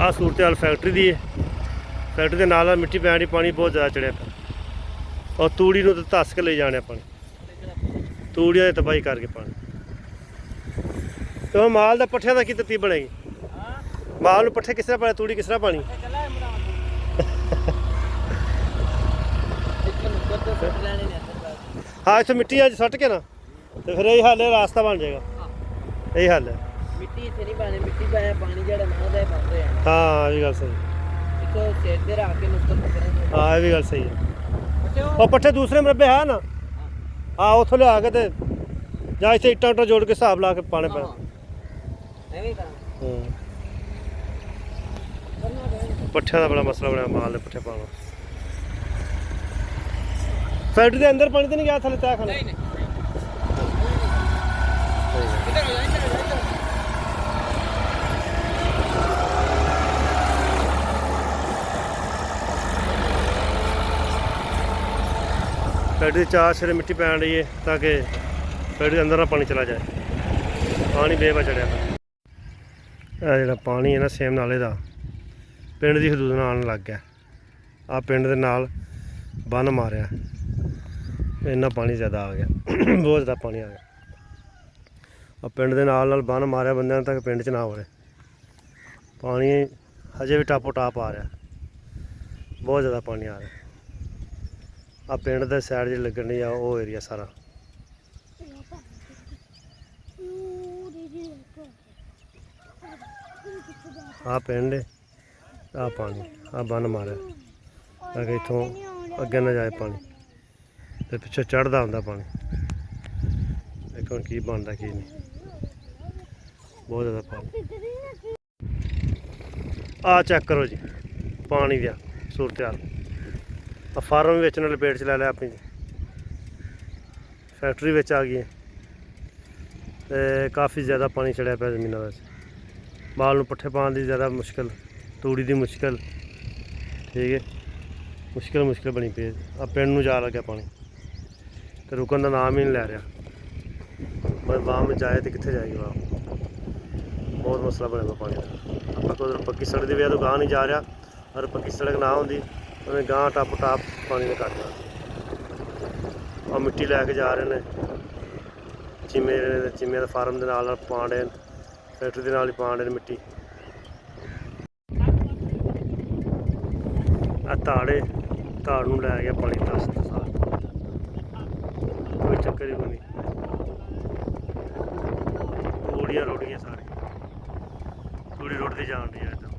ਆ सूरत हाल फैक्ट्री दी है। फैक्ट्री के नाल मिट्टी पैन दी, पानी बहुत ज़्यादा चढ़िया पिया और तूड़ी नूं तो धस के ले जाने पानी, तूड़ियां दी तबाही करके पानी। तो माल दा पट्ठियां दा की तरतीब बनेगी? माल नूं पट्ठे किस तरह पाने, तूड़ी किस तरह पानी? हाँ इत्थे मिट्टी अज सट के ना तो फिर यही हल है, रास्ता बन जाएगा। यही हल है। मिट्टी इत्थे नहीं पानी, मिट्टी पाया पानी जेड़ा ना ओदा पांदे हैं। हाँ ये गल सही। इको सेट दे रख के नुक्कर पकड़े। हाँ ये भी गल सही है। और पट्ठे दूसरे मरबे है ना, हाँ उथों लिया के ते जां इत्थे इट्टां उट्टां जोड़ के हिसाब ला के पाने पैना। एवें करा पट्ठियां दा बड़ा मसला बनया, माल दे पट्ठे पाना। फैक्ट्री के अंदर पानी तो नहीं गया थले तय खाना? नहीं नहीं इधर हो जा, इधर हो जा, इधर। फैक्ट्री 4 सिरे मिट्टी पैन रही है ताकि फैक्ट्री के अंदर ना पानी चला जाए। पानी बेवा चढ़िया जो पानी है ना सेम नाले का पिंड की हदूद नाल आने लग गया। आ पिंड के नाल बन मारिया, इन्ना पानी ज़्यादा आ गया बहुत ज़्यादा पानी आ गया। और पिंड के नाल बन मारिया बंदे तक पिंड च ना वड़े, पानी हजे भी टापो टाप आ रहा, बहुत ज़्यादा पानी आ रहा। आ पिंड के साइड जी लगन नहीं आ वो एरिया सारा। आ पिंड आ पानी आ बन मारे ताकि इतों अगे ना जाए पानी, तो पिछे चढ़ता होंगे पानी। देखो की बनता की नहीं, बहुत ज़्यादा पानी। आ चेक करो जी पानी का सूरत हाल। फार्म बेचने लपेट च लै लिया अपनी, फैक्ट्री आ गई है तो काफ़ी ज़्यादा पानी चढ़िया पाया जमीनों में। माल नूं पट्ठे पाने की ज़्यादा मुश्किल, तूड़ी की मुश्किल, ठीक है मुश्किल बनी पई। आ पिंड नूं जा लग्या पानी तो रुकन का नाम ही नहीं लै रहा। पर वाम जाए तो कित्थे जाएगी वाम, बहुत मसला बने हुआ पानी का। आप पक्की सड़क की वजह तो गांह नहीं जा रहा, और पक्की सड़क ना होंदी उन्हें गांह टप टाप पानी ने कटना। और मिट्टी लैके जा रहे हैं चिमे के फार्म के नाल पाण रहे, फैक्ट्री के नाल ही पाण रहे मिट्टी। धाड़ नूं लै गया पानी 10 साल, कोई चक्कर ही कोई नहीं। तूड़ियां रुड़ गई सारी, तूड़ी रुड़ती जान रही है इधर।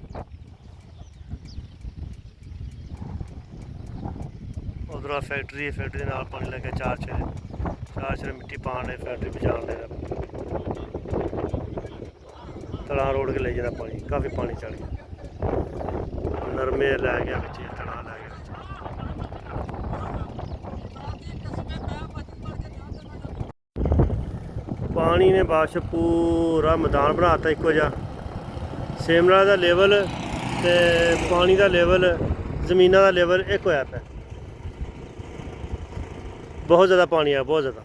उधर फैक्ट्री के नाल पानी लगे 4 छेरे मिट्टी पान रहे, फैक्ट्री भी जान रहे। तला रोड के ले जाना पानी, काफ़ी पानी चढ़ गया। नरमे लै गया बिच, तला लै गया। पानी ने बाश पूरा मैदान बनाता एको जा। सेमला का लेवल तो पानी का लेवल, जमीना का लेवल एक होया पे। बहुत ज़्यादा पानी आया, बहुत ज़्यादा।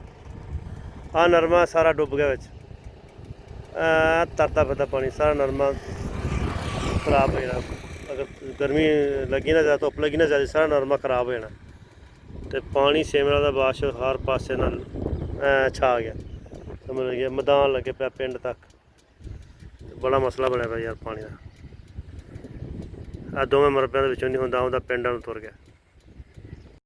आ नरमा सारा डुब गया बिच, तरता फिरता पानी सारा नरमा खराब हो जाना। अगर गर्मी लगी ना ज़्यादा, धुप्प लगी ना ज़्यादा, सारा नरमा खराब हो जाना। तो पानी सेमला का बाश हर पासे नाल छा गया, समझ लगे मैदान लगे पे पिंड तक। बड़ा मसला बनया पाया यार पानी का। आ दोवें मरबे के विचों नहीं होंदा, पिंडां नूं तुर गया।